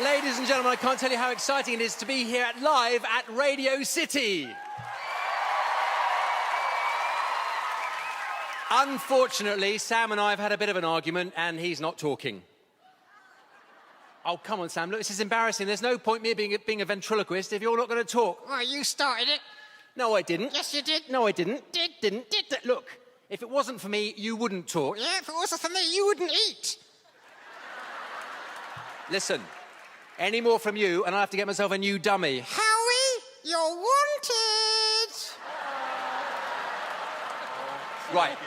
Ladies and gentlemen, I can't tell you how exciting it is to be here live at Radio City. Unfortunately, Sam and I have had a bit of an argument and he's not talking. Oh, come on, Sam. Look, this is embarrassing. There's no point me being a ventriloquist if you're not going to talk. Well, you started it. No, I didn't. Yes, you did. No, I didn't. Didn't. Look, if it wasn't for me, you wouldn't talk. Yeah, if it wasn't for me, you wouldn't eat. Listen, any more from you and I'll have to get myself a new dummy. Howie, you're wanted. Right.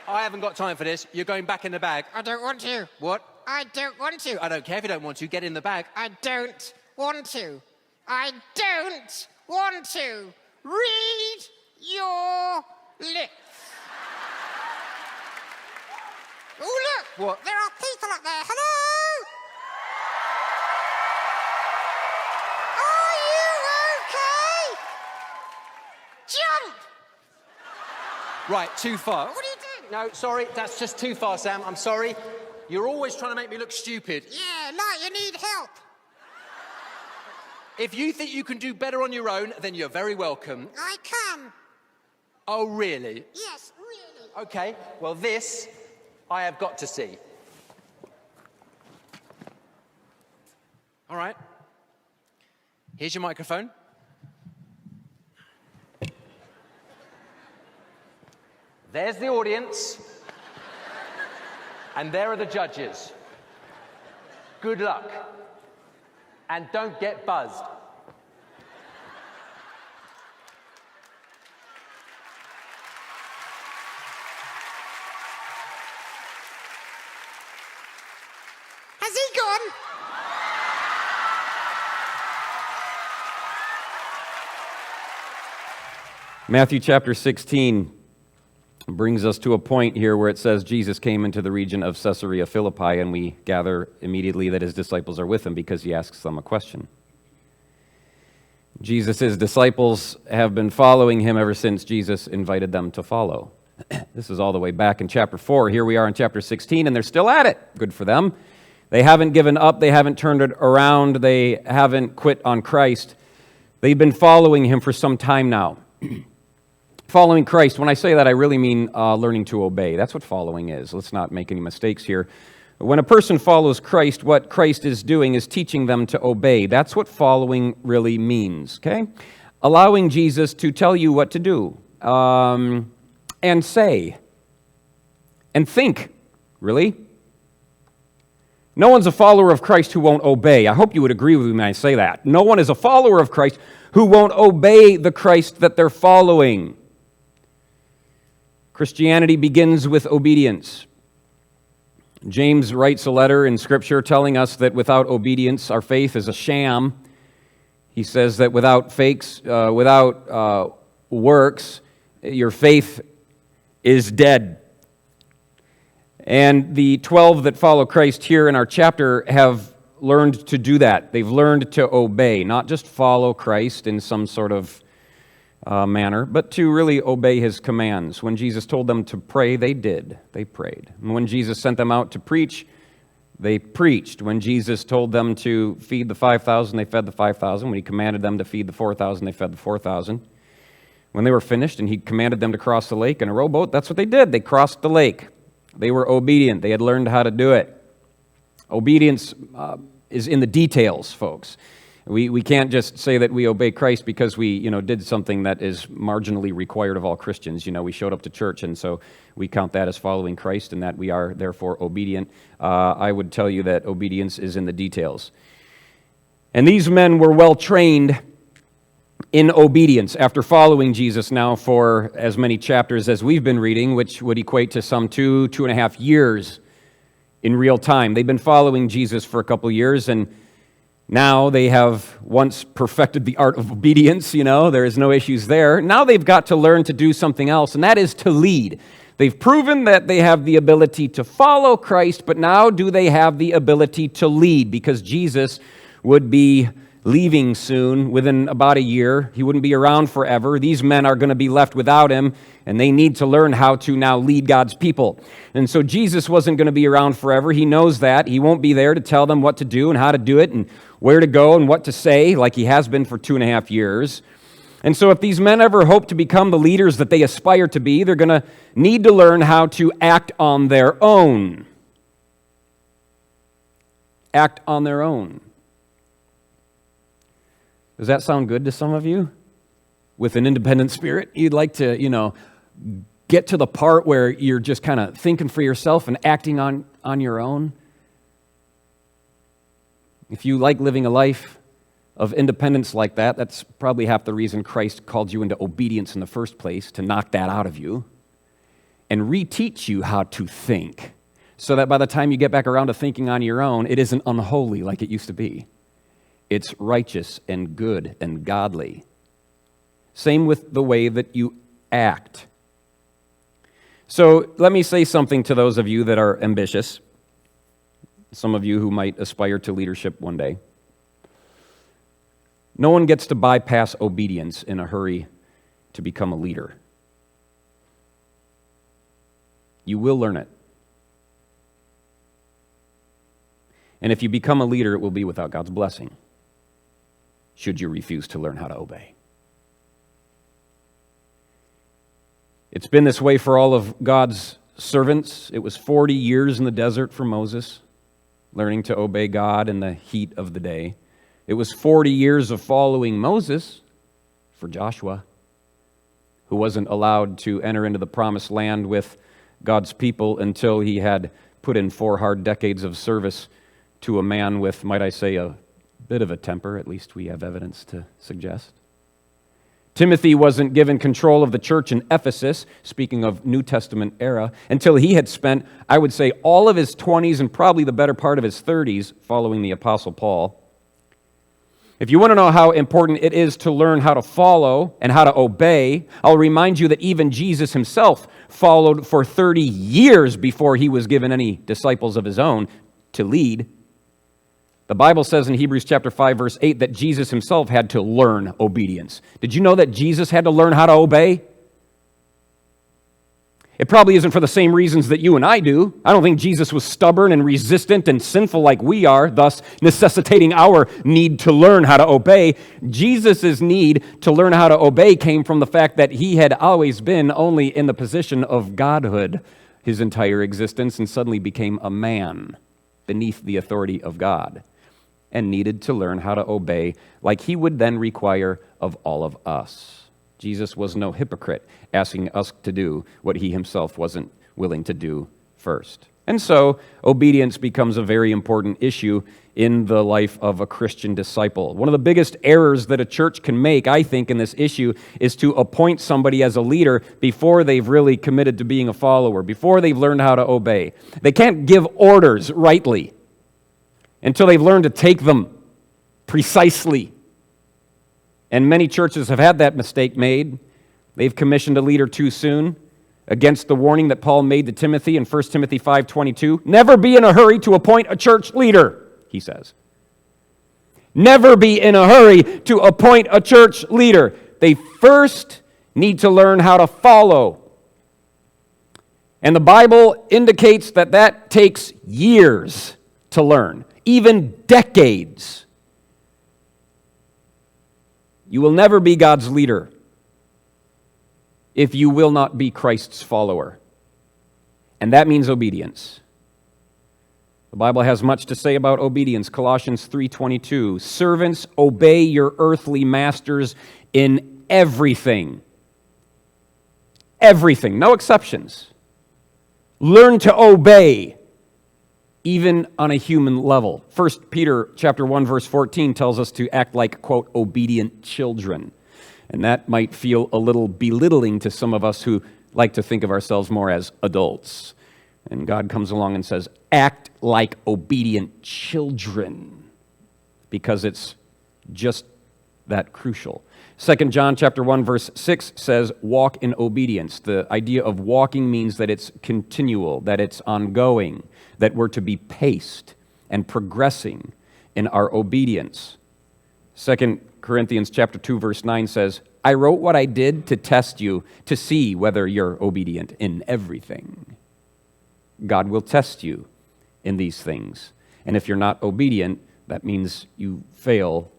I haven't got time for this. You're going back in the bag. I don't want to. What? I don't want to. I don't care if you don't want to. Get in the bag. I don't want to. I don't want to. Read your lips. Oh, look. What? There are people up there. Hello? Are you okay? Jump! Right, too far. What are you doing? No, sorry, that's just too far, Sam. I'm sorry. You're always trying to make me look stupid. Yeah, like you need help. If you think you can do better on your own, then you're very welcome. I can. Oh, really? Yes, really. Okay, well, this I have got to see. All right. Here's your microphone. There's the audience. And there are the judges. Good luck. And don't get buzzed. Has he gone? Matthew chapter 16 brings us to a point here where it says Jesus came into the region of Caesarea Philippi, and we gather immediately that his disciples are with him because he asks them a question. Jesus' disciples have been following him ever since Jesus invited them to follow. This is all the way back in chapter 4. Here we are in chapter 16, and they're still at it. Good for them. They haven't given up. They haven't turned it around. They haven't quit on Christ. They've been following him for some time now. Following Christ, when I say that, I really mean learning to obey. That's what following is. Let's not make any mistakes here. When a person follows Christ, what Christ is doing is teaching them to obey. That's what following really means, okay? Allowing Jesus to tell you what to do, and say, and think, really. No one's a follower of Christ who won't obey. I hope you would agree with me when I say that. No one is a follower of Christ who won't obey the Christ that they're following. Christianity begins with obedience. James writes a letter in Scripture telling us that without obedience, our faith is a sham. He says that without works, your faith is dead. And the 12 that follow Christ here in our chapter have learned to do that. They've learned to obey, not just follow Christ in some sort of manner, but to really obey his commands. When Jesus told them to pray, they did. They prayed. And when Jesus sent them out to preach, they preached. When Jesus told them to feed the 5,000, they fed the 5,000. When he commanded them to feed the 4,000, they fed the 4,000. When they were finished and he commanded them to cross the lake in a rowboat, that's what they did. They crossed the lake. They were obedient. They had learned how to do it. Obedience is in the details, folks. We can't just say that we obey Christ because we, did something that is marginally required of all Christians. We showed up to church, and so we count that as following Christ and that we are therefore obedient. I would tell you that obedience is in the details. And these men were well trained in obedience after following Jesus now for as many chapters as we've been reading, which would equate to some 2.5 years in real time. They've been following Jesus for a couple years, and now they have once perfected the art of obedience, there is no issues there. Now they've got to learn to do something else, and that is to lead. They've proven that they have the ability to follow Christ, but now do they have the ability to lead? Because Jesus would be leaving soon, within about a year. He wouldn't be around forever. These men are going to be left without him, and they need to learn how to now lead God's people. And so Jesus wasn't going to be around forever. He knows that. He won't be there to tell them what to do and how to do it and where to go and what to say, like he has been for 2.5 years. And so if these men ever hope to become the leaders that they aspire to be, they're going to need to learn how to act on their own. Act on their own. Does that sound good to some of you? With an independent spirit, you'd like to, get to the part where you're just kind of thinking for yourself and acting on your own? If you like living a life of independence like that, that's probably half the reason Christ called you into obedience in the first place, to knock that out of you and reteach you how to think, so that by the time you get back around to thinking on your own, it isn't unholy like it used to be. It's righteous and good and godly. Same with the way that you act. So let me say something to those of you that are ambitious, some of you who might aspire to leadership one day. No one gets to bypass obedience in a hurry to become a leader. You will learn it. And if you become a leader, it will be without God's blessing, should you refuse to learn how to obey. It's been this way for all of God's servants. It was 40 years in the desert for Moses, learning to obey God in the heat of the day. It was 40 years of following Moses for Joshua, who wasn't allowed to enter into the promised land with God's people until he had put in 4 hard decades of service to a man with, might I say, a bit of a temper, at least we have evidence to suggest. Timothy wasn't given control of the church in Ephesus, speaking of New Testament era, until he had spent, I would say, all of his 20s and probably the better part of his 30s following the Apostle Paul. If you want to know how important it is to learn how to follow and how to obey, I'll remind you that even Jesus himself followed for 30 years before he was given any disciples of his own to lead. The Bible says in Hebrews chapter 5, verse 8, that Jesus himself had to learn obedience. Did you know that Jesus had to learn how to obey? It probably isn't for the same reasons that you and I do. I don't think Jesus was stubborn and resistant and sinful like we are, thus necessitating our need to learn how to obey. Jesus' need to learn how to obey came from the fact that he had always been only in the position of godhood his entire existence and suddenly became a man beneath the authority of God, and needed to learn how to obey like he would then require of all of us. Jesus was no hypocrite, asking us to do what he himself wasn't willing to do first. And so, obedience becomes a very important issue in the life of a Christian disciple. One of the biggest errors that a church can make, I think, in this issue is to appoint somebody as a leader before they've really committed to being a follower, before they've learned how to obey. They can't give orders rightly until they've learned to take them precisely. And many churches have had that mistake made. They've commissioned a leader too soon, against the warning that Paul made to Timothy in 1 Timothy 5:22. Never be in a hurry to appoint a church leader, he says. Never be in a hurry to appoint a church leader. They first need to learn how to follow. And the Bible indicates that that takes years to learn, even decades. You will never be God's leader if you will not be Christ's follower. And that means obedience. The Bible has much to say about obedience. Colossians 3:22, servants, obey your earthly masters in everything. Everything, no exceptions. Learn to obey, even on a human level. 1 Peter chapter 1, verse 14 tells us to act like, quote, obedient children. And that might feel a little belittling to some of us who like to think of ourselves more as adults. And God comes along and says, act like obedient children, because it's just that crucial. 2 John chapter 1, verse 6 says, walk in obedience. The idea of walking means that it's continual, that it's ongoing, that we're to be paced and progressing in our obedience. 2 Corinthians chapter 2, verse 9 says, I wrote what I did to test you, to see whether you're obedient in everything. God will test you in these things. And if you're not obedient, that means you fail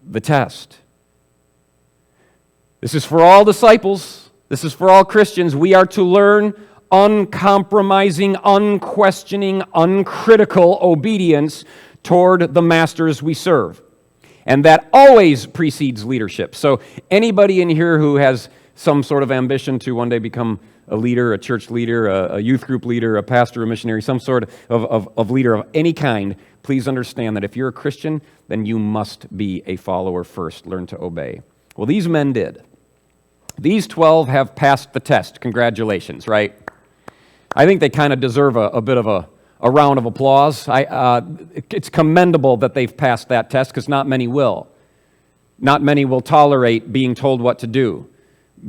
the test. This is for all disciples. This is for all Christians. We are to learn uncompromising, unquestioning, uncritical obedience toward the masters we serve. And that always precedes leadership. So anybody in here who has some sort of ambition to one day become a leader, a church leader, a youth group leader, a pastor, a missionary, some sort of leader of any kind, please understand that if you're a Christian, then you must be a follower first. Learn to obey. Well, these men did. These 12 have passed the test. Congratulations, right? I think they kind of deserve a bit of a round of applause. It's commendable that they've passed that test because not many will. Not many will tolerate being told what to do,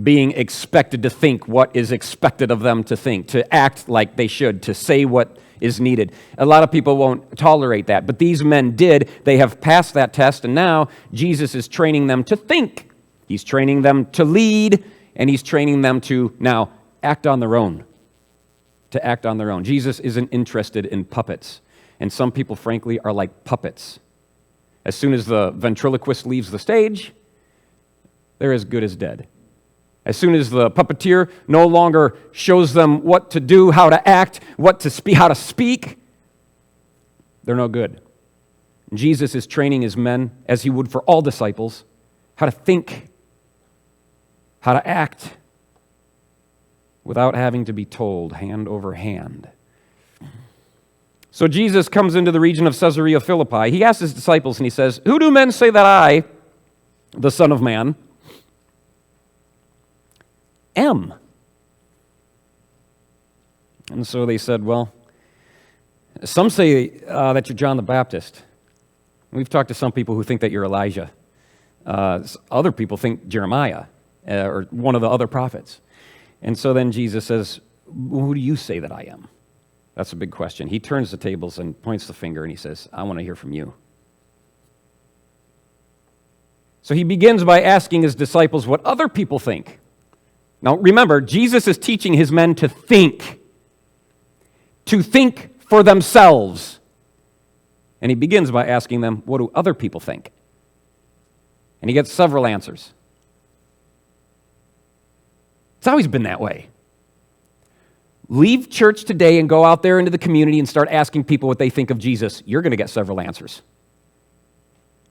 being expected to think what is expected of them to think, to act like they should, to say what is needed. A lot of people won't tolerate that, but these men did. They have passed that test, and now Jesus is training them to think. He's training them to lead, and he's training them to now act on their own. To act on their own. Jesus isn't interested in puppets, and some people, frankly, are like puppets. As soon as the ventriloquist leaves the stage, they're as good as dead. As soon as the puppeteer no longer shows them what to do, how to act, what to speak, how to speak, they're no good. Jesus is training his men, as he would for all disciples, how to think, how to act, without having to be told hand over hand. So Jesus comes into the region of Caesarea Philippi. He asks his disciples and he says, "Who do men say that I, the Son of Man, am?" And so they said, well, some say that you're John the Baptist. We've talked to some people who think that you're Elijah. Other people think Jeremiah or one of the other prophets. And so then Jesus says, "Who do you say that I am?" That's a big question. He turns the tables and points the finger and he says, "I want to hear from you." So he begins by asking his disciples what other people think. Now remember, Jesus is teaching his men to think for themselves. And he begins by asking them, what do other people think? And he gets several answers. It's always been that way. Leave church today and go out there into the community and start asking people what they think of Jesus. You're going to get several answers.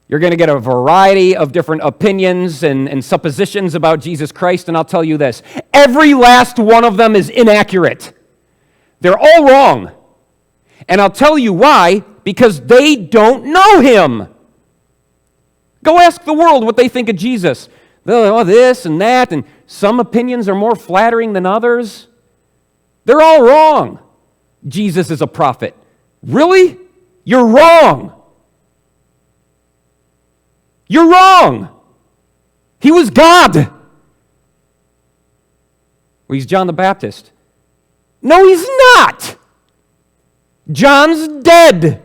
You're going to get a variety of different opinions and suppositions about Jesus Christ, and I'll tell you this, every last one of them is inaccurate. They're all wrong. And I'll tell you why, because they don't know him. Go ask the world what they think of Jesus. Oh, this and that, and some opinions are more flattering than others. They're all wrong. Jesus is a prophet. Really? You're wrong. You're wrong. He was God. Well, he's John the Baptist. No, he's not. John's dead.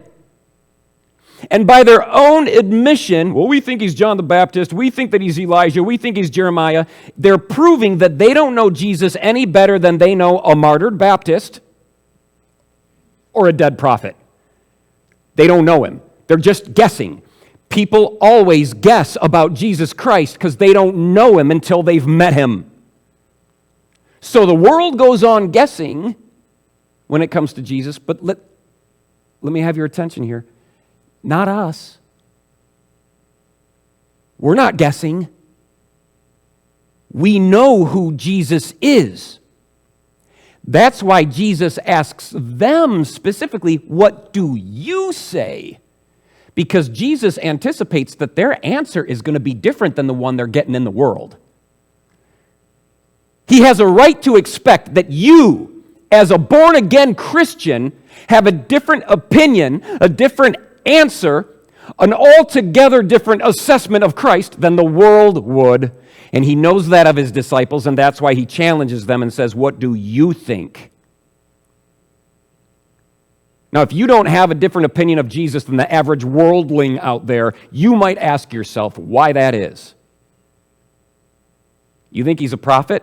And by their own admission, well, we think he's John the Baptist, we think that he's Elijah, we think he's Jeremiah, they're proving that they don't know Jesus any better than they know a martyred Baptist or a dead prophet. They don't know him. They're just guessing. People always guess about Jesus Christ because they don't know him until they've met him. So the world goes on guessing when it comes to Jesus, but let me have your attention here. Not us. We're not guessing. We know who Jesus is. That's why Jesus asks them specifically, what do you say? Because Jesus anticipates that their answer is going to be different than the one they're getting in the world. He has a right to expect that you, as a born-again Christian, have a different opinion, a different answer, an altogether different assessment of Christ than the world would. And he knows that of his disciples, and that's why he challenges them and says, what do you think? Now, if you don't have a different opinion of Jesus than the average worldling out there, you might ask yourself why that is. You think he's a prophet?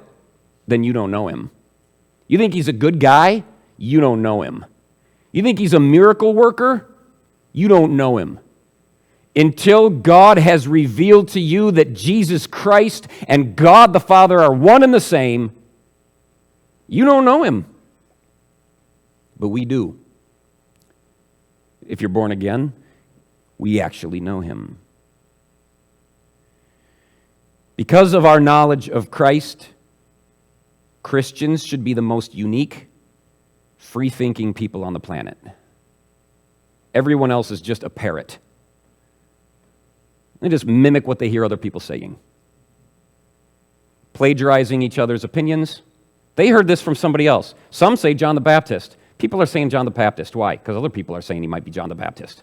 Then you don't know him. You think he's a good guy? You don't know him. You think he's a miracle worker? You don't know him. Until God has revealed to you that Jesus Christ and God the Father are one and the same, you don't know him. But we do. If you're born again, we actually know him. Because of our knowledge of Christ, Christians should be the most unique, free-thinking people on the planet. Everyone else is just a parrot. They just mimic what they hear other people saying. Plagiarizing each other's opinions. They heard this from somebody else. Some say John the Baptist. People are saying John the Baptist. Why? Because other people are saying he might be John the Baptist.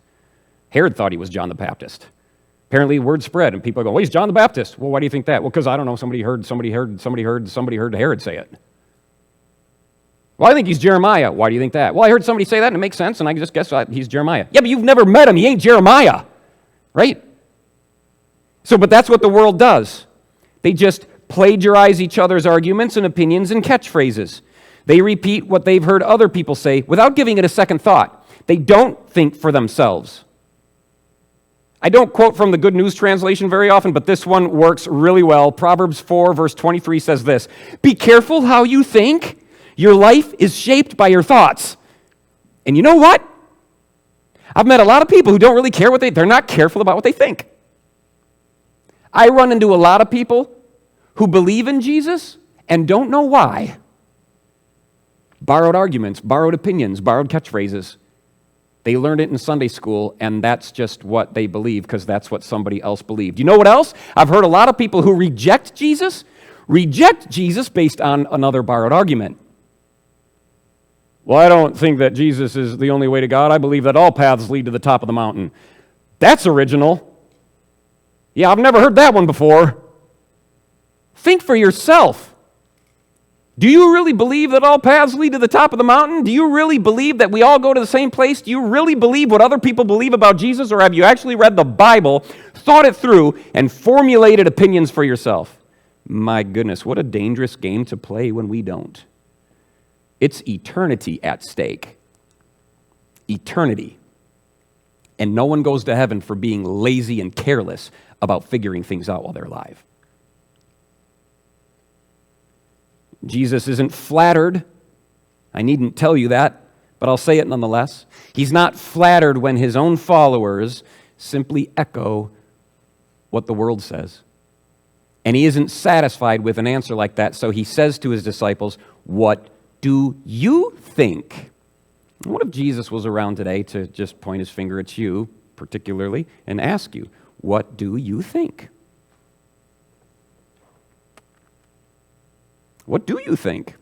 Herod thought he was John the Baptist. Apparently, word spread, and people go, well, he's John the Baptist. Well, why do you think that? Well, because I don't know, somebody heard Herod say it. Well, I think he's Jeremiah. Why do you think that? Well, I heard somebody say that, and it makes sense, and I just guess he's Jeremiah. Yeah, but you've never met him. He ain't Jeremiah, right? So, but that's what the world does. They just plagiarize each other's arguments and opinions and catchphrases. They repeat what they've heard other people say without giving it a second thought. They don't think for themselves. I don't quote from the Good News Translation very often, but this one works really well. Proverbs 4, verse 23 says this, "Be careful how you think. Your life is shaped by your thoughts." And you know what? I've met a lot of people who don't really care they're not careful about what they think. I run into a lot of people who believe in Jesus and don't know why. Borrowed arguments, borrowed opinions, borrowed catchphrases. They learned it in Sunday school, and that's just what they believe because that's what somebody else believed. You know what else? I've heard a lot of people who reject Jesus based on another borrowed argument. Well, I don't think that Jesus is the only way to God. I believe that all paths lead to the top of the mountain. That's original. Yeah, I've never heard that one before. Think for yourself. Do you really believe that all paths lead to the top of the mountain? Do you really believe that we all go to the same place? Do you really believe what other people believe about Jesus? Or have you actually read the Bible, thought it through, and formulated opinions for yourself? My goodness, what a dangerous game to play when we don't. It's eternity at stake. Eternity. And no one goes to heaven for being lazy and careless about figuring things out while they're alive. Jesus isn't flattered. I needn't tell you that, but I'll say it nonetheless. He's not flattered when his own followers simply echo what the world says. And he isn't satisfied with an answer like that, so he says to his disciples, "What do you think?" What if Jesus was around today to just point his finger at you, particularly, and ask you, "What do you think?" What do you think?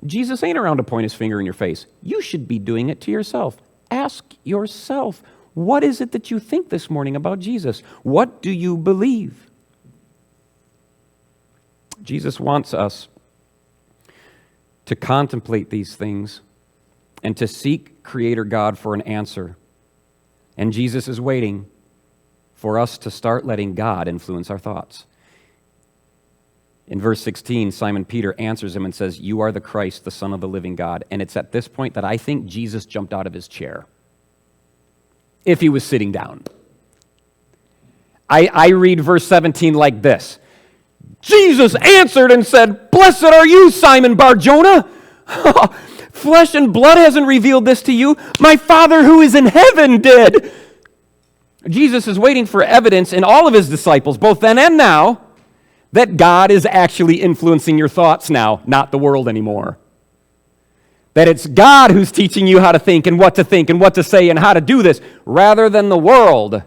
Jesus ain't around to point his finger in your face. You should be doing it to yourself. Ask yourself, what is it that you think this morning about Jesus? What do you believe? Jesus wants us to contemplate these things and to seek Creator God for an answer. And Jesus is waiting for us to start letting God influence our thoughts. In verse 16, Simon Peter answers him and says, "You are the Christ, the Son of the living God." And it's at this point that I think Jesus jumped out of his chair, if he was sitting down. I read verse 17 like this. Jesus answered and said, "Blessed are you, Simon Bar-Jonah. Flesh and blood hasn't revealed this to you. My Father who is in heaven did." Jesus is waiting for evidence in all of his disciples, both then and now, that God is actually influencing your thoughts now, not the world anymore. That it's God who's teaching you how to think and what to say and how to do this, rather than the world.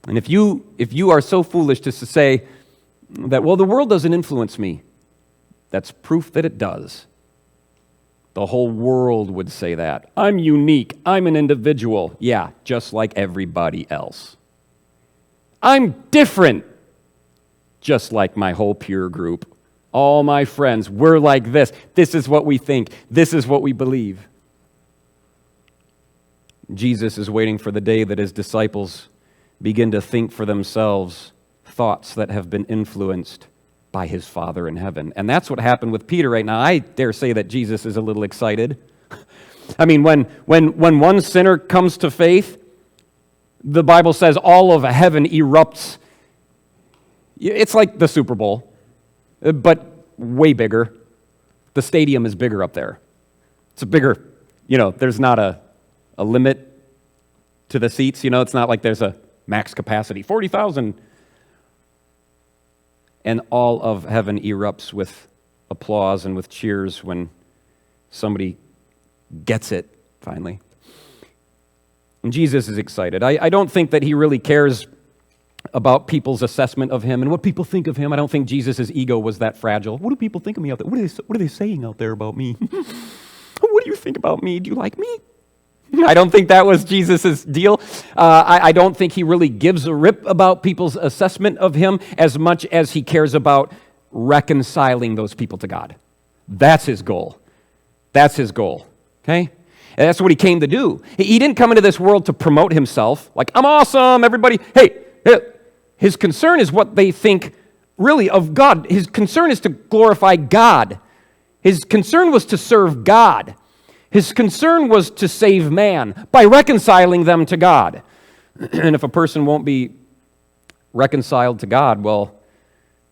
And if you are so foolish to say that, well, the world doesn't influence me, that's proof that it does. The whole world would say that. I'm unique. I'm an individual. Yeah, just like everybody else. I'm different. Just like my whole peer group. All my friends, we're like this. This is what we think. This is what we believe. Jesus is waiting for the day that his disciples begin to think for themselves thoughts that have been influenced by his Father in heaven. And that's what happened with Peter right now. I dare say that Jesus is a little excited. I mean, when one sinner comes to faith, the Bible says all of heaven erupts. It's like the Super Bowl, but way bigger. The stadium is bigger up there. It's a bigger, there's not a limit to the seats. It's not like there's a max capacity, 40,000. And all of heaven erupts with applause and with cheers when somebody gets it, finally. And Jesus is excited. I don't think that he really cares about people's assessment of him and what people think of him. I don't think Jesus' ego was that fragile. What do people think of me out there? What are they saying out there about me? What do you think about me? Do you like me? I don't think that was Jesus' deal. I don't think he really gives a rip about people's assessment of him as much as he cares about reconciling those people to God. That's his goal. That's his goal, okay? And that's what he came to do. He didn't come into this world to promote himself, like, I'm awesome, everybody. Hey, his concern is what they think really of God. His concern is to glorify God. His concern was to serve God. His concern was to save man by reconciling them to God. And if a person won't be reconciled to God, well,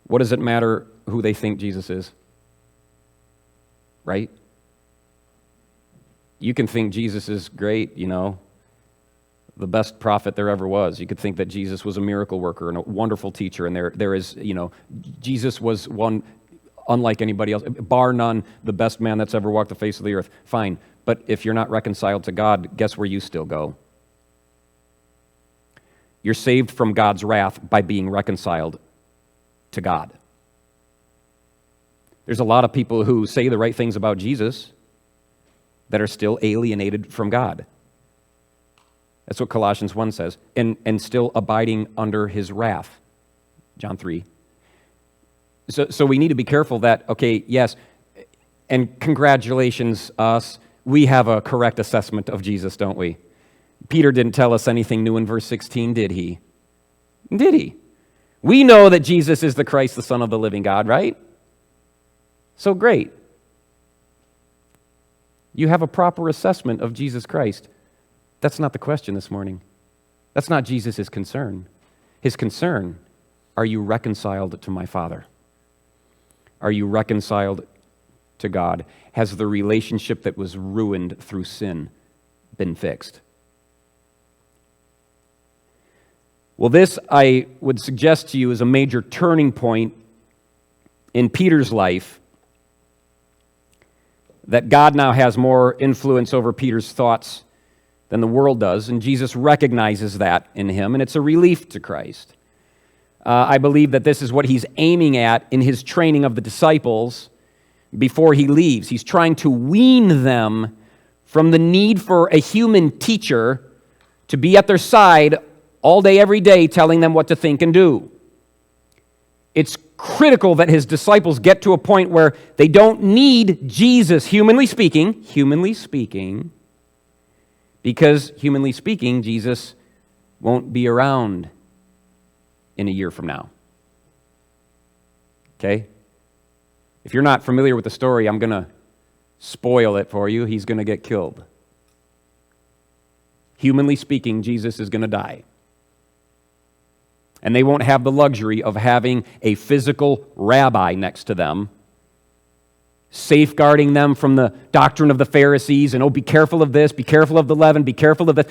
what does it matter who they think Jesus is? Right? You can think Jesus is great, the best prophet there ever was. You could think that Jesus was a miracle worker and a wonderful teacher, and there is, Jesus was one unlike anybody else, bar none, the best man that's ever walked the face of the earth. Fine, but if you're not reconciled to God, guess where you still go? You're saved from God's wrath by being reconciled to God. There's a lot of people who say the right things about Jesus that are still alienated from God. That's what Colossians 1 says. And still abiding under his wrath. John 3. So we need to be careful that, okay, yes, and congratulations us, we have a correct assessment of Jesus, don't we? Peter didn't tell us anything new in verse 16, did he? Did he? We know that Jesus is the Christ, the Son of the living God, right? So great. You have a proper assessment of Jesus Christ. That's not the question this morning. That's not Jesus' concern. His concern, are you reconciled to my Father? Are you reconciled to God? Has the relationship that was ruined through sin been fixed? Well, this, I would suggest to you, is a major turning point in Peter's life, that God now has more influence over Peter's thoughts than the world does, and Jesus recognizes that in him, and it's a relief to Christ. I believe that this is what he's aiming at in his training of the disciples before he leaves. He's trying to wean them from the need for a human teacher to be at their side all day, every day, telling them what to think and do. It's critical that his disciples get to a point where they don't need Jesus, humanly speaking, because, humanly speaking, Jesus won't be around in a year from now. Okay? If you're not familiar with the story, I'm going to spoil it for you. He's going to get killed. Humanly speaking, Jesus is going to die. And they won't have the luxury of having a physical rabbi next to them, safeguarding them from the doctrine of the Pharisees, and, be careful of this, be careful of the leaven, be careful of this,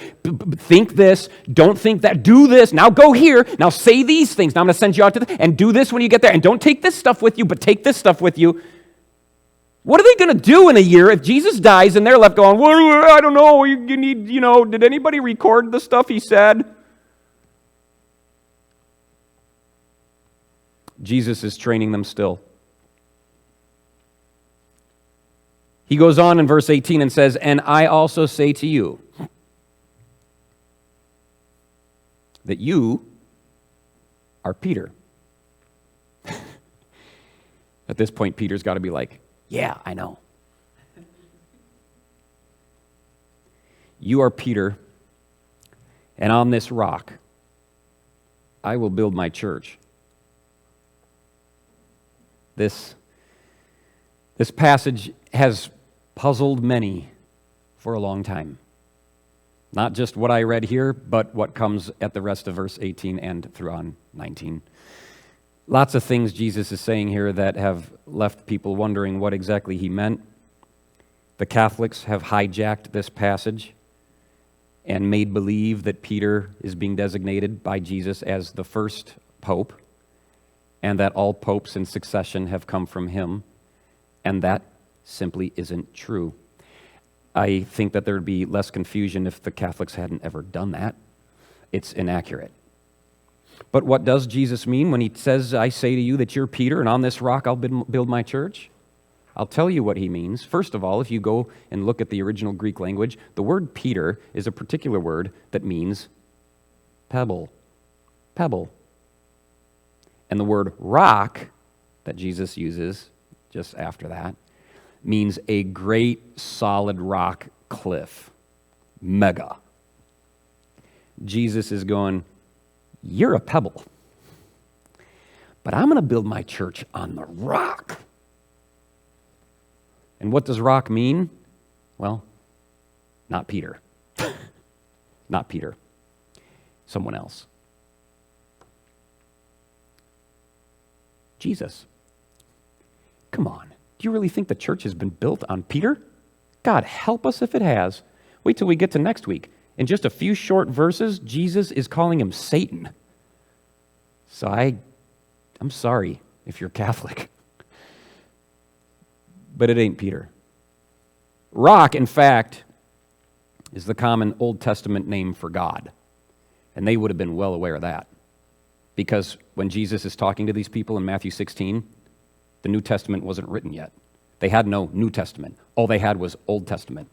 think this, don't think that, do this, now go here, now say these things, now I'm going to send you out to and do this when you get there, and don't take this stuff with you, but take this stuff with you. What are they going to do in a year if Jesus dies and they're left going, well, I don't know, you need, did anybody record the stuff he said? Jesus is training them still. He goes on in verse 18 and says, and I also say to you that you are Peter. At this point, Peter's got to be like, yeah, I know. You are Peter, and on this rock I will build my church. This passage has puzzled many for a long time. Not just what I read here, but what comes at the rest of verse 18 and through on 19. Lots of things Jesus is saying here that have left people wondering what exactly he meant. The Catholics have hijacked this passage and made believe that Peter is being designated by Jesus as the first pope, and that all popes in succession have come from him, and that simply isn't true. I think that there would be less confusion if the Catholics hadn't ever done that. It's inaccurate. But what does Jesus mean when he says, I say to you that you're Peter, and on this rock I'll build my church? I'll tell you what he means. First of all, if you go and look at the original Greek language, the word Peter is a particular word that means pebble. Pebble. And the word rock that Jesus uses just after that means a great solid rock cliff. Mega. Jesus is going, you're a pebble, but I'm going to build my church on the rock. And what does rock mean? Well, not Peter. Not Peter. Someone else. Jesus. Come on. Do you really think the church has been built on Peter? God help us if it has. Wait till we get to next week. In just a few short verses, Jesus is calling him Satan. So I'm sorry if you're Catholic. But it ain't Peter. Rock, in fact, is the common Old Testament name for God. And they would have been well aware of that. Because when Jesus is talking to these people in Matthew 16, the New Testament wasn't written yet. They had no New Testament. All they had was Old Testament.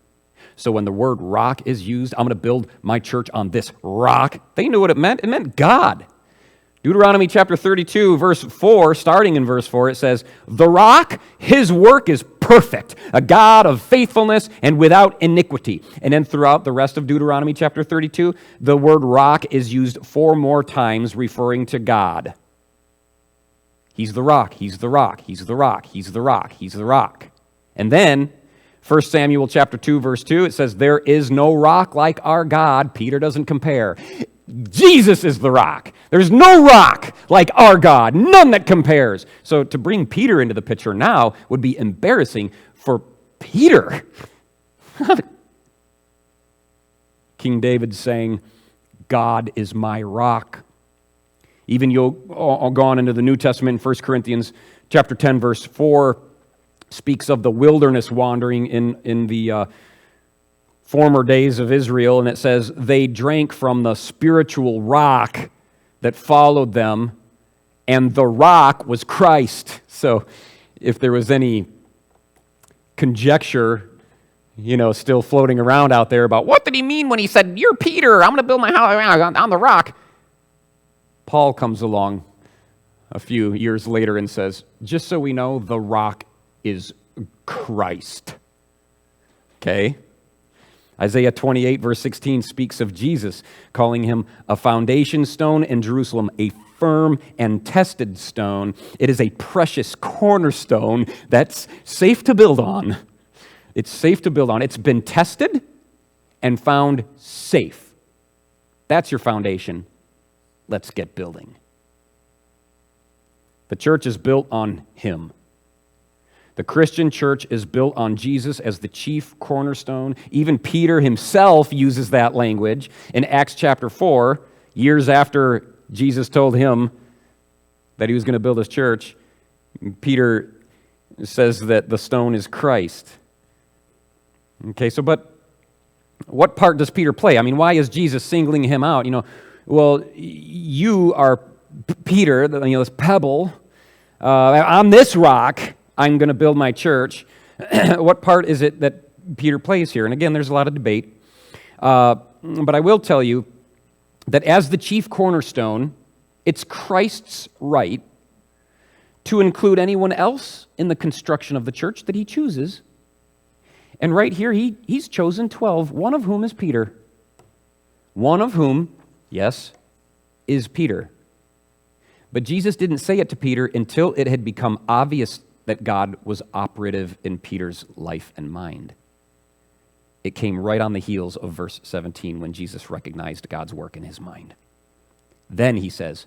So when the word rock is used, I'm going to build my church on this rock, they knew what it meant. It meant God. Deuteronomy chapter 32, verse 4, starting in verse 4, it says, the rock, his work is perfect, a God of faithfulness and without iniquity. And then throughout the rest of Deuteronomy chapter 32, the word rock is used 4 more times referring to God. He's the rock, he's the rock, he's the rock, he's the rock, he's the rock. And then 1 Samuel chapter 2, verse 2, it says, there is no rock like our God. Peter doesn't compare. Jesus is the rock. There's no rock like our God, none that compares. So to bring Peter into the picture now would be embarrassing for Peter. King David saying, God is my rock. Even you'll go on into the New Testament in 1 Corinthians chapter 10, verse 4, speaks of the wilderness wandering in the former days of Israel, and it says, they drank from the spiritual rock that followed them, and the rock was Christ. So if there was any conjecture, still floating around out there about what did he mean when he said, you're Peter, I'm going to build my house on the rock, Paul comes along a few years later and says, just so we know, the rock is Christ. Okay? Isaiah 28, verse 16 speaks of Jesus, calling him a foundation stone in Jerusalem, a firm and tested stone. It is a precious cornerstone that's safe to build on. It's safe to build on. It's been tested and found safe. That's your foundation. Let's get building. The church is built on him. The Christian church is built on Jesus as the chief cornerstone. Even Peter himself uses that language in Acts chapter 4, years after Jesus told him that he was going to build his church. Peter says that the stone is Christ. Okay, but what part does Peter play? I mean, why is Jesus singling him out? Well, you are Peter, this pebble. On this rock, I'm going to build my church. What part is it that Peter plays here? And again, there's a lot of debate. But I will tell you that as the chief cornerstone, it's Christ's right to include anyone else in the construction of the church that he chooses. And right here, he's chosen 12, one of whom is Peter. One of whom yes, is Peter. But Jesus didn't say it to Peter until it had become obvious that God was operative in Peter's life and mind. It came right on the heels of verse 17 when Jesus recognized God's work in his mind. Then he says,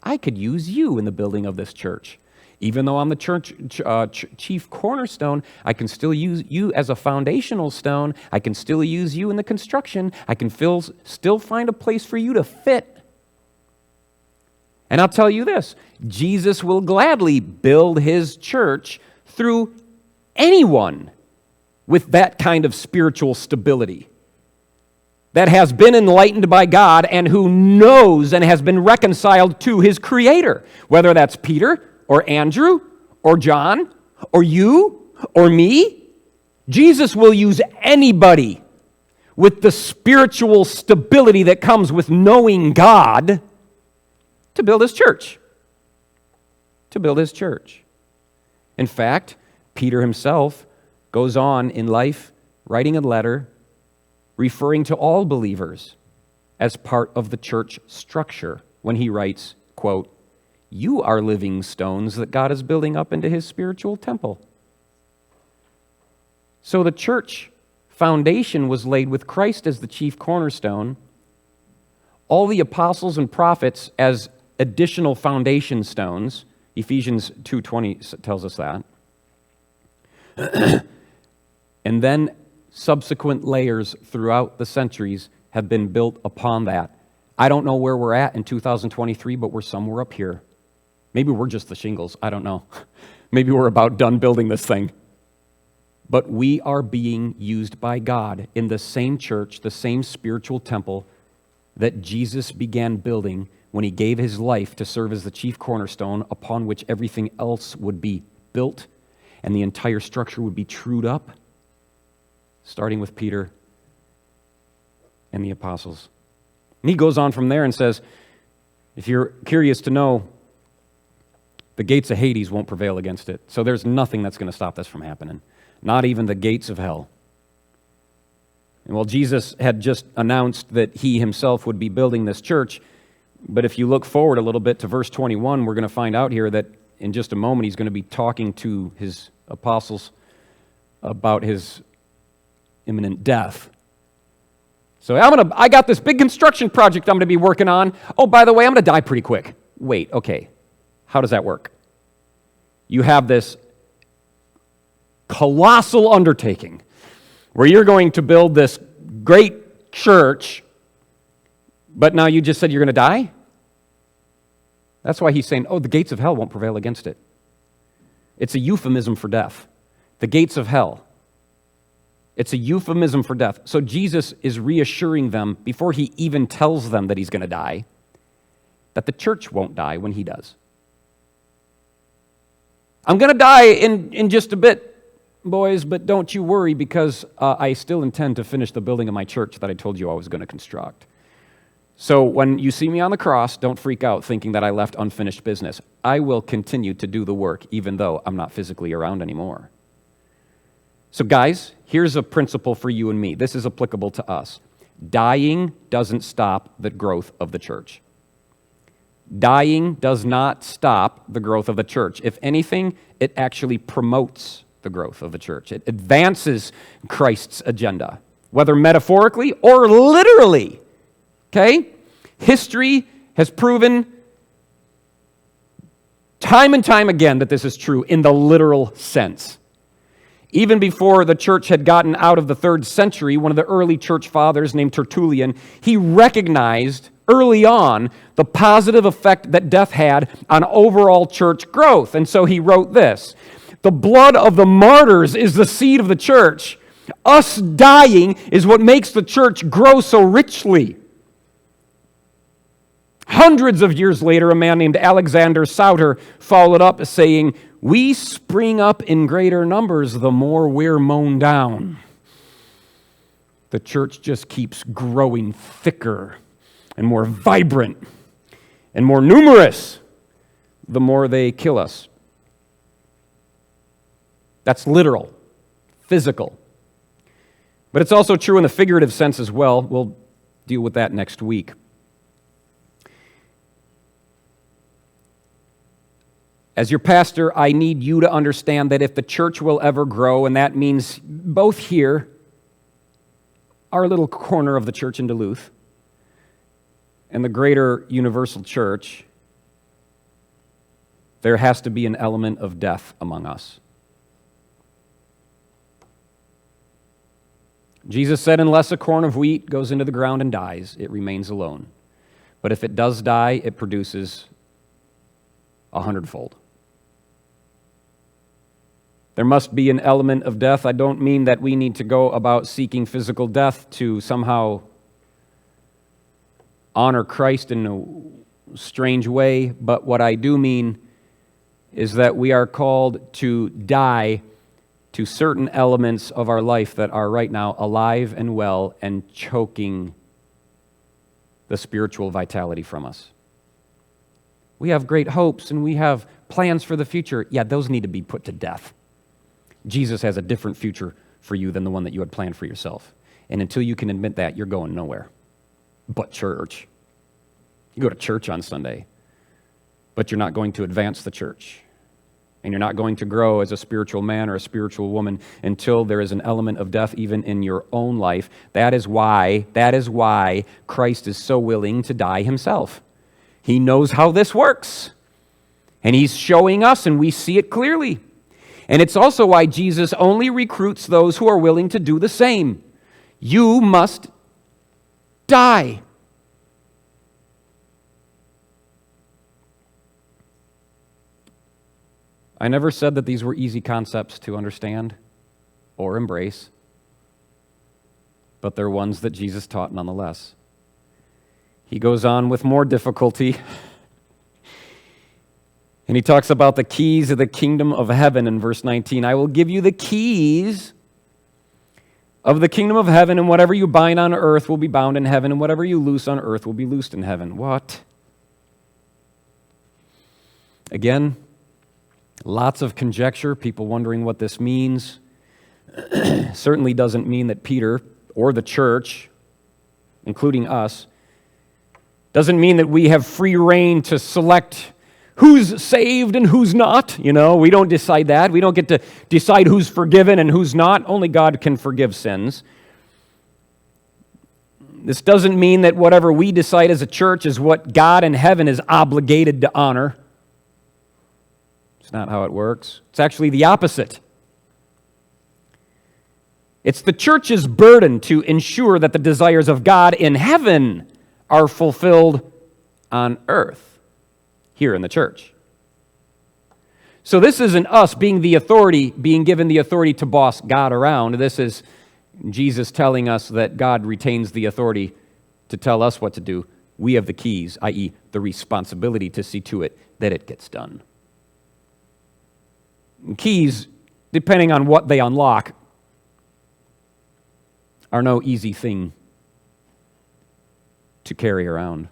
I could use you in the building of this church. Even though I'm the chief cornerstone, I can still use you as a foundational stone. I can still use you in the construction. I can still find a place for you to fit. And I'll tell you this, Jesus will gladly build his church through anyone with that kind of spiritual stability, that has been enlightened by God and who knows and has been reconciled to his Creator, whether that's Peter or Andrew or John or you or me. Jesus will use anybody with the spiritual stability that comes with knowing God to build his church. To build his church. In fact, Peter himself goes on in life writing a letter referring to all believers as part of the church structure when he writes, quote, you are living stones that God is building up into his spiritual temple. So the church foundation was laid with Christ as the chief cornerstone, all the apostles and prophets as additional foundation stones. Ephesians 2:20 tells us that. And then subsequent layers throughout the centuries have been built upon that. I don't know where we're at in 2023, but we're somewhere up here. Maybe we're just the shingles. I don't know. Maybe we're about done building this thing. But we are being used by God in the same church, the same spiritual temple that Jesus began building when he gave his life to serve as the chief cornerstone upon which everything else would be built and the entire structure would be trued up, starting with Peter and the apostles. And he goes on from there and says, if you're curious to know, the gates of Hades won't prevail against it. So there's nothing that's going to stop this from happening. Not even the gates of hell. And while Jesus had just announced that he himself would be building this church, but if you look forward a little bit to verse 21, we're going to find out here that in just a moment he's going to be talking to his apostles about his imminent death. So I got this big construction project I'm going to be working on. Oh, by the way, I'm going to die pretty quick. Wait, okay. How does that work? You have this colossal undertaking where you're going to build this great church, but now you just said you're going to die? That's why he's saying, oh, the gates of hell won't prevail against it. It's a euphemism for death. The gates of hell. It's a euphemism for death. So Jesus is reassuring them before he even tells them that he's going to die, that the church won't die when he does. I'm going to die in just a bit, boys, but don't you worry because I still intend to finish the building of my church that I told you I was going to construct. So when you see me on the cross, don't freak out thinking that I left unfinished business. I will continue to do the work even though I'm not physically around anymore. So guys, here's a principle for you and me. This is applicable to us. Dying doesn't stop the growth of the church. Dying does not stop the growth of the church. If anything, it actually promotes the growth of the church. It advances Christ's agenda, whether metaphorically or literally. Okay? History has proven time and time again that this is true in the literal sense. Even before the church had gotten out of the 3rd century, one of the early church fathers named Tertullian, he recognized early on the positive effect that death had on overall church growth. And so he wrote this, the blood of the martyrs is the seed of the church. Us dying is what makes the church grow so richly. Hundreds of years later, a man named Alexander Sauter followed up saying, we spring up in greater numbers the more we're mown down. The church just keeps growing thicker and more vibrant and more numerous the more they kill us. That's literal, physical. But it's also true in the figurative sense as well. We'll deal with that next week. As your pastor, I need you to understand that if the church will ever grow, and that means both here, our little corner of the church in Duluth, and the greater universal church, there has to be an element of death among us. Jesus said, unless a corn of wheat goes into the ground and dies, it remains alone. But if it does die, it produces 100-fold. There must be an element of death. I don't mean that we need to go about seeking physical death to somehow honor Christ in a strange way, but what I do mean is that we are called to die to certain elements of our life that are right now alive and well and choking the spiritual vitality from us. We have great hopes and we have plans for the future. Yeah, those need to be put to death. Jesus has a different future for you than the one that you had planned for yourself. And until you can admit that, you're going nowhere but church. You go to church on Sunday, but you're not going to advance the church. And you're not going to grow as a spiritual man or a spiritual woman until there is an element of death even in your own life. That is why Christ is so willing to die himself. He knows how this works. And he's showing us, and we see it clearly. And it's also why Jesus only recruits those who are willing to do the same. You must die. I never said that these were easy concepts to understand or embrace, but they're ones that Jesus taught nonetheless. He goes on with more difficulty, and he talks about the keys of the kingdom of heaven in verse 19. I will give you the keys of the kingdom of heaven, and whatever you bind on earth will be bound in heaven, and whatever you loose on earth will be loosed in heaven. What? Again, lots of conjecture, people wondering what this means. Certainly doesn't mean that Peter or the church, including us, doesn't mean that we have free rein to select who's saved and who's not. You know, we don't decide that. We don't get to decide who's forgiven and who's not. Only God can forgive sins. This doesn't mean that whatever we decide as a church is what God in heaven is obligated to honor. It's not how it works. It's actually the opposite. It's the church's burden to ensure that the desires of God in heaven are fulfilled on earth, here in the church. So this isn't us being the authority, being given the authority to boss God around. This is Jesus telling us that God retains the authority to tell us what to do. We have the keys, i.e., the responsibility to see to it that it gets done. Keys, depending on what they unlock, are no easy thing to carry around.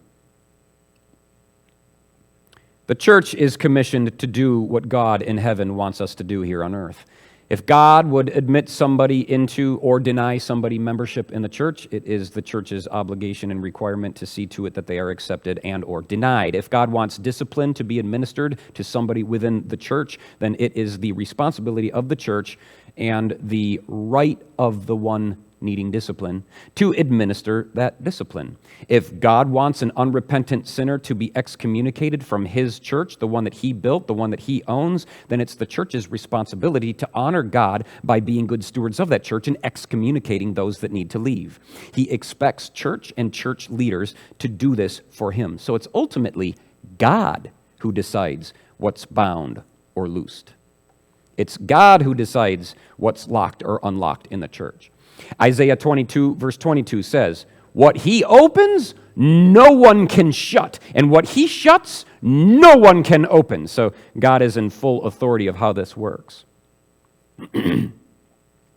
The church is commissioned to do what God in heaven wants us to do here on earth. If God would admit somebody into or deny somebody membership in the church, it is the church's obligation and requirement to see to it that they are accepted and or denied. If God wants discipline to be administered to somebody within the church, then it is the responsibility of the church and the right of the one needing discipline to administer that discipline. If God wants an unrepentant sinner to be excommunicated from his church, the one that he built, the one that he owns, then it's the church's responsibility to honor God by being good stewards of that church and excommunicating those that need to leave. He expects church and church leaders to do this for him. So it's ultimately God who decides what's bound or loosed. It's God who decides what's locked or unlocked in the church. Isaiah 22, verse 22 says, what he opens, no one can shut. And what he shuts, no one can open. So God is in full authority of how this works.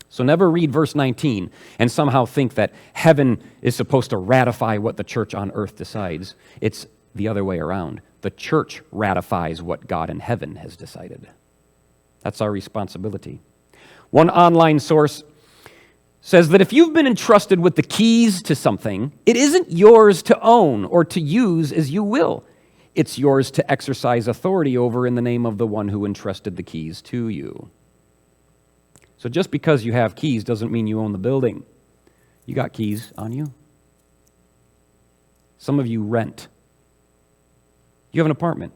So never read verse 19 and somehow think that heaven is supposed to ratify what the church on earth decides. It's the other way around. The church ratifies what God in heaven has decided. That's our responsibility. One online source says that if you've been entrusted with the keys to something, it isn't yours to own or to use as you will. It's yours to exercise authority over in the name of the one who entrusted the keys to you. So just because you have keys doesn't mean you own the building. You got keys on you. Some of you rent. You have an apartment.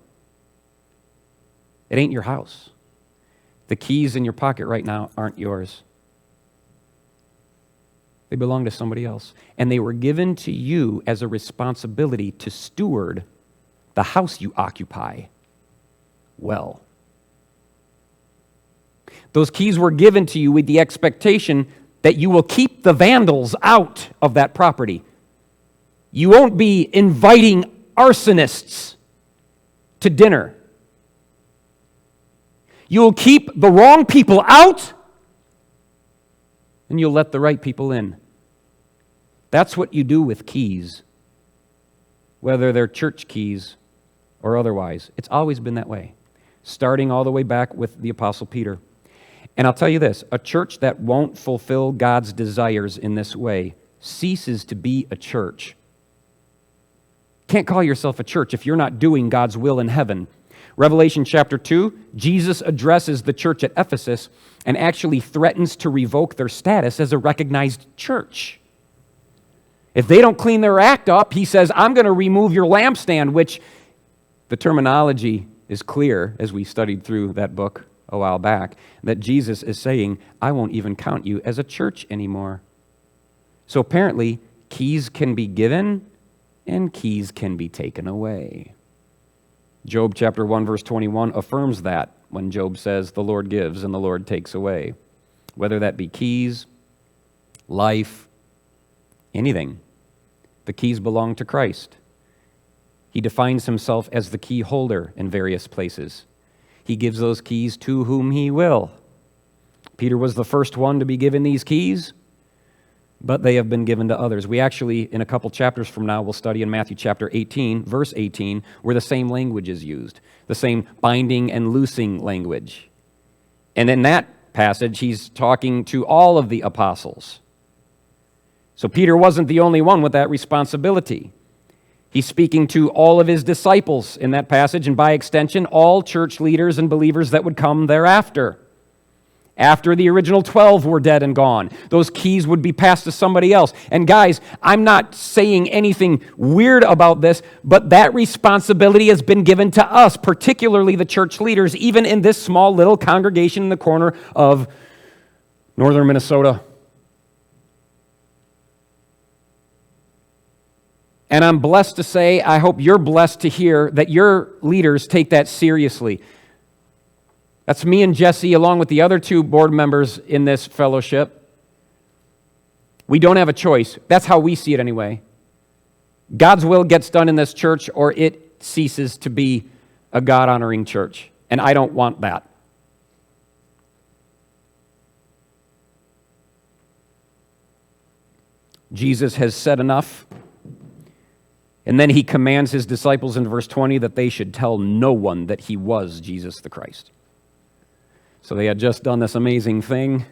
It ain't your house. The keys in your pocket right now aren't yours. They belong to somebody else. And they were given to you as a responsibility to steward the house you occupy well. Those keys were given to you with the expectation that you will keep the vandals out of that property. You won't be inviting arsonists to dinner. You'll keep the wrong people out, and you'll let the right people in. That's what you do with keys, whether they're church keys or otherwise. It's always been that way, starting all the way back with the Apostle Peter. And I'll tell you this, a church that won't fulfill God's desires in this way ceases to be a church. Can't call yourself a church if you're not doing God's will in heaven. Revelation chapter 2, Jesus addresses the church at Ephesus and actually threatens to revoke their status as a recognized church. If they don't clean their act up, he says, I'm going to remove your lampstand, which the terminology is clear as we studied through that book a while back, that Jesus is saying, I won't even count you as a church anymore. So apparently, keys can be given and keys can be taken away. Job chapter 1 verse 21 affirms that when Job says, the Lord gives and the Lord takes away. Whether that be keys, life, anything. The keys belong to Christ. He defines himself as the key holder in various places. He gives those keys to whom he will. Peter was the first one to be given these keys, but they have been given to others. We actually, in a couple chapters from now, will study in Matthew chapter 18, verse 18, where the same language is used, the same binding and loosing language. And in that passage, he's talking to all of the apostles. So Peter wasn't the only one with that responsibility. He's speaking to all of his disciples in that passage, and by extension, all church leaders and believers that would come thereafter. After the original 12 were dead and gone, those keys would be passed to somebody else. And guys, I'm not saying anything weird about this, but that responsibility has been given to us, particularly the church leaders, even in this small little congregation in the corner of northern Minnesota. And I'm blessed to say, I hope you're blessed to hear that your leaders take that seriously. That's me and Jesse, along with the other two board members in this fellowship. We don't have a choice. That's how we see it anyway. God's will gets done in this church, or it ceases to be a God-honoring church. And I don't want that. Jesus has said enough. And then he commands his disciples in verse 20 that they should tell no one that he was Jesus the Christ. So they had just done this amazing thing.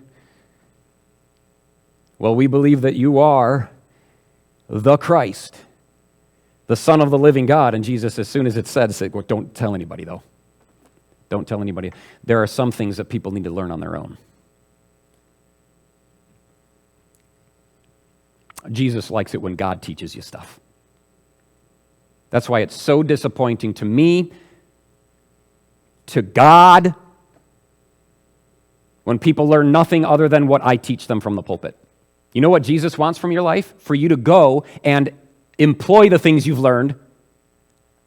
Well, we believe that you are the Christ, the Son of the living God. And Jesus, as soon as it said, well, don't tell anybody, though. Don't tell anybody. There are some things that people need to learn on their own. Jesus likes it when God teaches you stuff. That's why it's so disappointing to me, to God, when people learn nothing other than what I teach them from the pulpit. You know what Jesus wants from your life? For you to go and employ the things you've learned,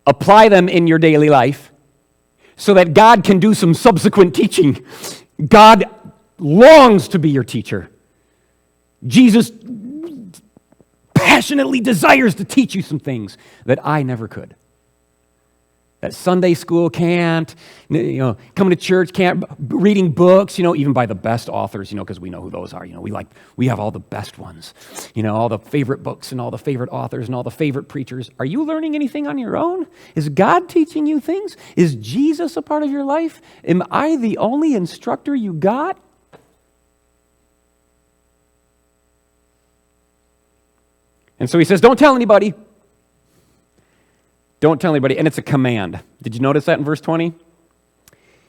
apply them in your daily life, so that God can do some subsequent teaching. God longs to be your teacher. Jesus passionately desires to teach you some things that I never could. That Sunday school can't, coming to church can't, reading books, even by the best authors, because we know who those are. We have all the best ones, all the favorite books and all the favorite authors and all the favorite preachers. Are you learning anything on your own? Is God teaching you things? Is Jesus a part of your life? Am I the only instructor you got? And so he says, don't tell anybody. Don't tell anybody. And it's a command. Did you notice that in verse 20?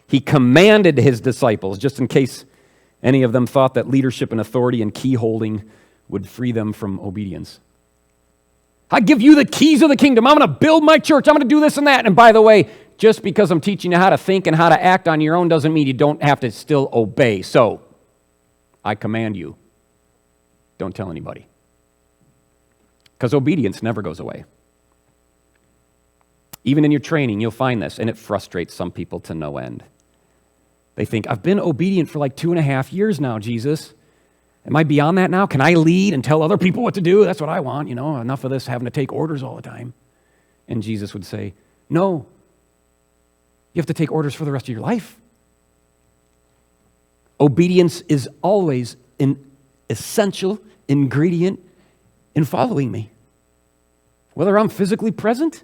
He commanded his disciples, just in case any of them thought that leadership and authority and key holding would free them from obedience. I give you the keys of the kingdom. I'm going to build my church. I'm going to do this and that. And by the way, just because I'm teaching you how to think and how to act on your own doesn't mean you don't have to still obey. So, I command you, don't tell anybody. Because obedience never goes away. Even in your training, you'll find this, and it frustrates some people to no end. They think, I've been obedient for like 2.5 years now, Jesus. Am I beyond that now? Can I lead and tell other people what to do? That's what I want, enough of this having to take orders all the time. And Jesus would say, no, you have to take orders for the rest of your life. Obedience is always an essential ingredient in following me, whether I'm physically present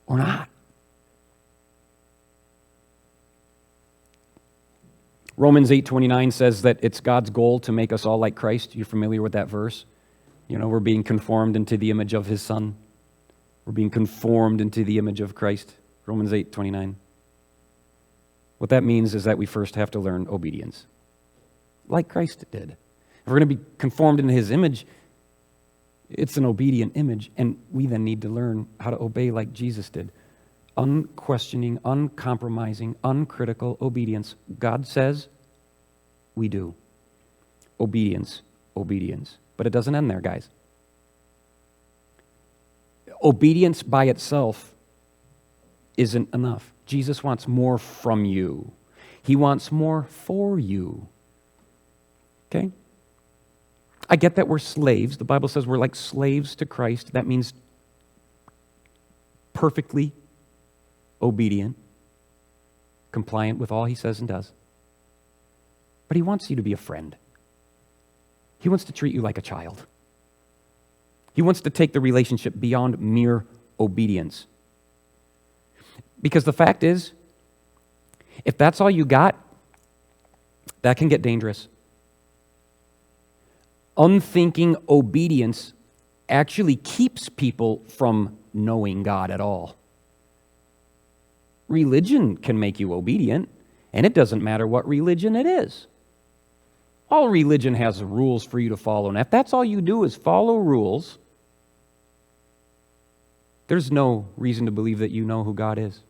or not. Romans 8:29 says that it's God's goal to make us all like Christ. You're familiar with that verse? We're being conformed into the image of his Son. We're being conformed into the image of Christ. Romans 8:29. What that means is that we first have to learn obedience, like Christ did. If we're going to be conformed into his image, it's an obedient image, and we then need to learn how to obey like Jesus did. Unquestioning, uncompromising, uncritical obedience. God says, we do. Obedience, obedience. But it doesn't end there, guys. Obedience by itself isn't enough. Jesus wants more from you. He wants more for you. Okay? I get that we're slaves. The Bible says we're like slaves to Christ. That means perfectly obedient, compliant with all he says and does. But he wants you to be a friend. He wants to treat you like a child. He wants to take the relationship beyond mere obedience. Because the fact is, if that's all you got, that can get dangerous. Unthinking obedience actually keeps people from knowing God at all. Religion can make you obedient, and it doesn't matter what religion it is. All religion has rules for you to follow, and if that's all you do is follow rules, there's no reason to believe that you know who God is.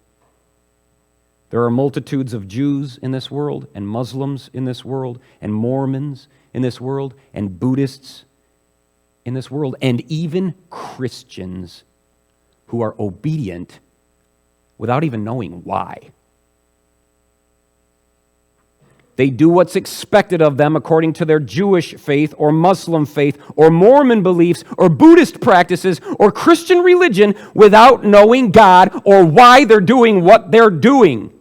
There are multitudes of Jews in this world, and Muslims in this world, and Mormons in this world, and Buddhists in this world, and even Christians who are obedient without even knowing why. They do what's expected of them according to their Jewish faith or Muslim faith or Mormon beliefs or Buddhist practices or Christian religion without knowing God or why they're doing what they're doing.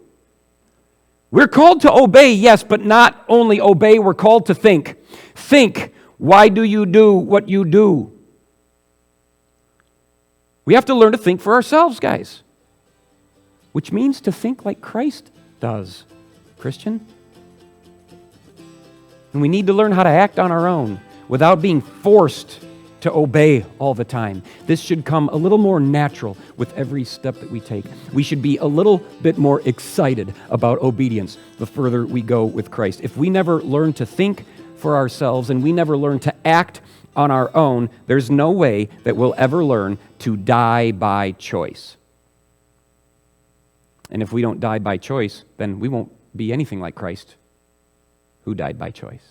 We're called to obey, yes, but not only obey, we're called to think. Think, why do you do what you do? We have to learn to think for ourselves, guys. Which means to think like Christ does, Christian. And we need to learn how to act on our own without being forced to obey all the time. This should come a little more natural with every step that we take. We should be a little bit more excited about obedience the further we go with Christ. If we never learn to think for ourselves and we never learn to act on our own, there's no way that we'll ever learn to die by choice. And if we don't die by choice, then we won't be anything like Christ, who died by choice.